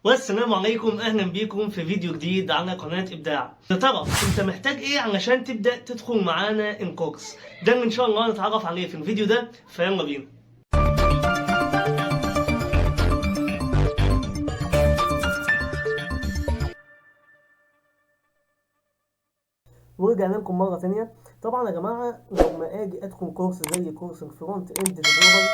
والسلام عليكم، اهلا بيكم في فيديو جديد على قناة ابداع. يا ترى انت محتاج ايه علشان تبدأ تدخل معانا الكورس ده اللي ان شاء الله نتعرف عليه في الفيديو ده، فيلا بينا. ورجعنا لكم مرة تانية. طبعا يا جماعة لما اجي ادخل كورس زي كورس الفرونت اند ديفلوبر،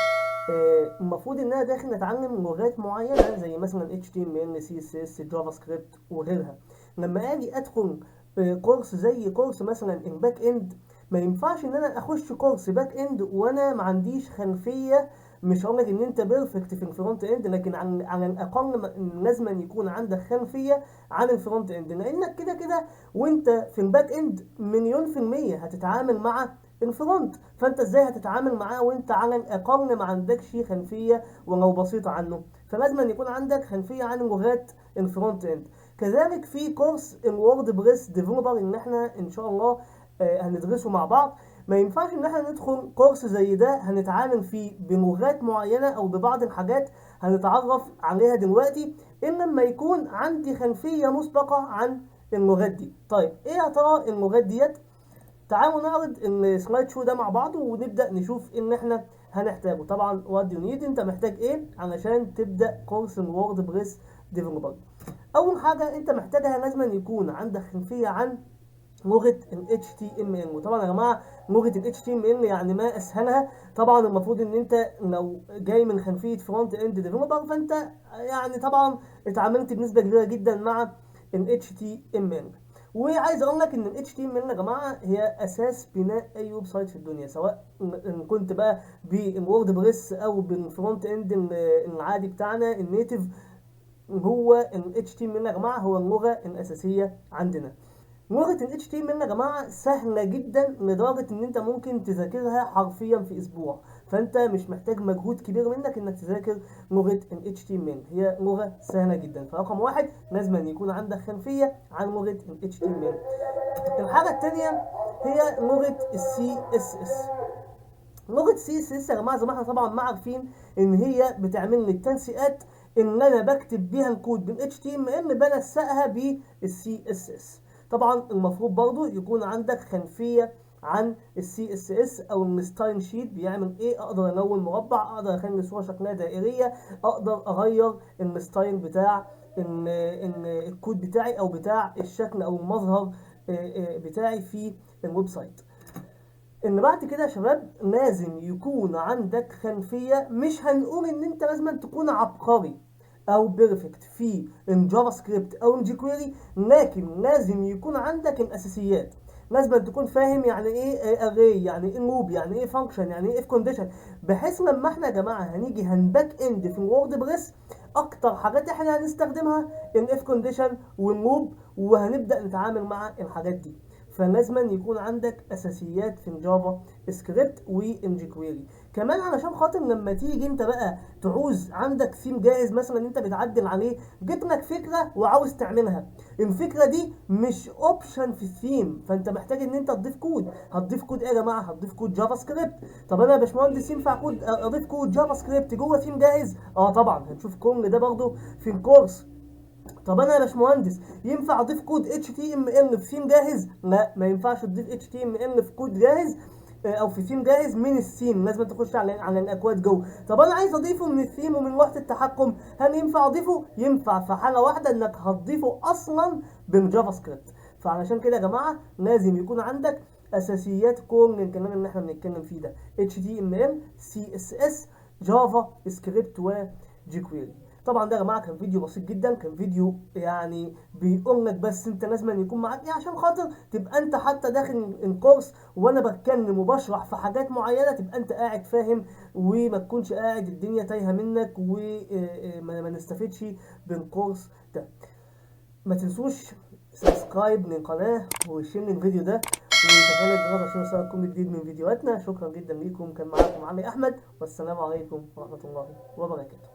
المفروض ان انا داخل اتعلم لغات معينة زي مثلا HTML CSS جافا سكريبت وغيرها. لما اجي ادخل كورس زي كورس مثلا الباك اند، ما ينفعش ان انا اخش كورس باك اند وانا ما عنديش خلفية. مش هقول لك ان انت بيرفكت في الفرونت اند، لكن على الاقل لازم أن يكون عندك خلفية عن الفرونت اند، لانك كده كده وانت في الباك اند مليون في المية هتتعامل مع الفرونت. فانت ازاي هتتعامل معاه وانت على الاقل ما عندكش خلفية ولو بسيطة عنه؟ فلازم أن يكون عندك خلفية عن لغات الفرونت اند. كذلك في كورس الوورد بريس ديفلوبر ان احنا ان شاء الله هندرسه مع بعض. ما ينفعش ان احنا ندخل كورس زي ده هنتعامل فيه بلغات معينة او ببعض الحاجات هنتعرف عليها دلوقتي الا لما يكون عندي خلفية مسبقة عن اللغات دي. طيب ايه يا ترى اللغات ديت؟ تعالوا نعرض السلايد شو ده مع بعض ونبدأ نشوف ان احنا هنحتاجه. طبعا وات يو نيد، انت محتاج ايه علشان تبدأ كورس الوورد بريس ديفلوبر؟ اول حاجة انت محتاجها لازم يكون عندك خلفية عن لغة ال HTML. وطبعا يا جماعة لغة ال HTML يعني ما اسهلها. طبعا المفروض ان انت لو جاي من خلفية فرونت اند ديفلوبر فانت يعني طبعا اتعاملت بنسبة كبيرة جدا مع ال HTML. وعايز اقول لك ان ال HTML يا جماعة هي اساس بناء اي ويب سايت في الدنيا، سواء ان كنت بقى بالوورد بريس او بالفرونت اند العادي بتاعنا النيتف. هو ال HTML يا جماعة هو اللغة الاساسية عندنا. لغة ال HTML يا جماعة سهلة جدا لدرجة ان انت ممكن تذاكرها حرفيا في اسبوع. فانت مش محتاج مجهود كبير منك انك تذاكر لغة ال HTML، هي لغة سهلة جدا. فرقم واحد لازم أن يكون عندك خلفية عن لغة ال HTML. الحاجة التانية هي لغة ال CSS. لغة CSS يا جماعة زي ما احنا طبعا ما عارفين ان هي بتعمل لي التنسيقات اللي انا بكتب بيها الكود بال HTML بنسقها بال CSS. طبعا المفروض برضو يكون عندك خلفية عن ال CSS او الستايل شيت بيعمل ايه. اقدر الون مربع، اقدر اخلي الصورة شكلها دائرية، اقدر اغير الستايل بتاع الكود بتاعي او بتاع الشكل او المظهر بتاعي في الويب سايت. ان بعد كده يا شباب لازم يكون عندك خلفية. مش هنقول ان انت لازم تكون عبقري او بيرفكت في الجافا سكريبت او الجيكويري، لكن لازم يكون عندك الاساسيات. لازم تكون فاهم يعني ايه اري، يعني ايه لوب، يعني ايه فانكشن، يعني ايه اف كونديشن، بحيث لما احنا يا جماعه هنيجي هنباك اند في الوورد بريس اكتر حاجات احنا هنستخدمها الاف كونديشن واللوب، وهنبدا نتعامل مع الحاجات دي. فلازم يكون عندك اساسيات في الجافا سكريبت والجيكويري كمان، علشان خاطر لما تيجي انت بقى تعوز عندك ثيم جاهز مثلا انت بتعدل عليه، جت لك فكره وعاوز تعملها. الفكره دي مش اوبشن في الثيم، فانت محتاج ان انت تضيف كود. هتضيف كود ايه يا جماعه؟ هتضيف كود جافا سكريبت. طب انا يا باشمهندس ينفع اضيف كود جافا سكريبت جوه ثيم جاهز؟ اه طبعا، هنشوف كل ده برضه في الكورس. طب انا يا باشمهندس ينفع اضيف كود HTML في ثيم جاهز؟ لا، ما ينفعش تضيف HTML في كود جاهز او في ثيم جاهز من الثيم، لازم تخش على الاكواد جوه. طب انا عايز اضيفه من الثيم ومن لوحه التحكم، هل ينفع اضيفه؟ ينفع في حاله واحده، انك هتضيفه اصلا بالجافا سكريبت. فعلشان كده يا جماعه لازم يكون عندك اساسيات كل الكلام اللي احنا بنتكلم فيه ده: HTML CSS جافا سكريبت وجيكويري. طبعا ده يا جماعه كان فيديو بسيط جدا، كان فيديو يعني بيقول لك بس انت لازم يكون معاك ايه عشان خاطر تبقى انت حتى داخل الكورس وانا بتكلم وبشرح في حاجات معينه تبقى انت قاعد فاهم، وما تكونش قاعد الدنيا تايهه منك وما نستفدش بالكورس ده. ما تنسوش سبسكرايب للقناه وشير الفيديو ده وتفعيل الجرس عشان يوصلك كل جديد من فيديوهاتنا. شكرا جدا ليكم، كان معاكم علي احمد، والسلام عليكم ورحمه الله وبركاته.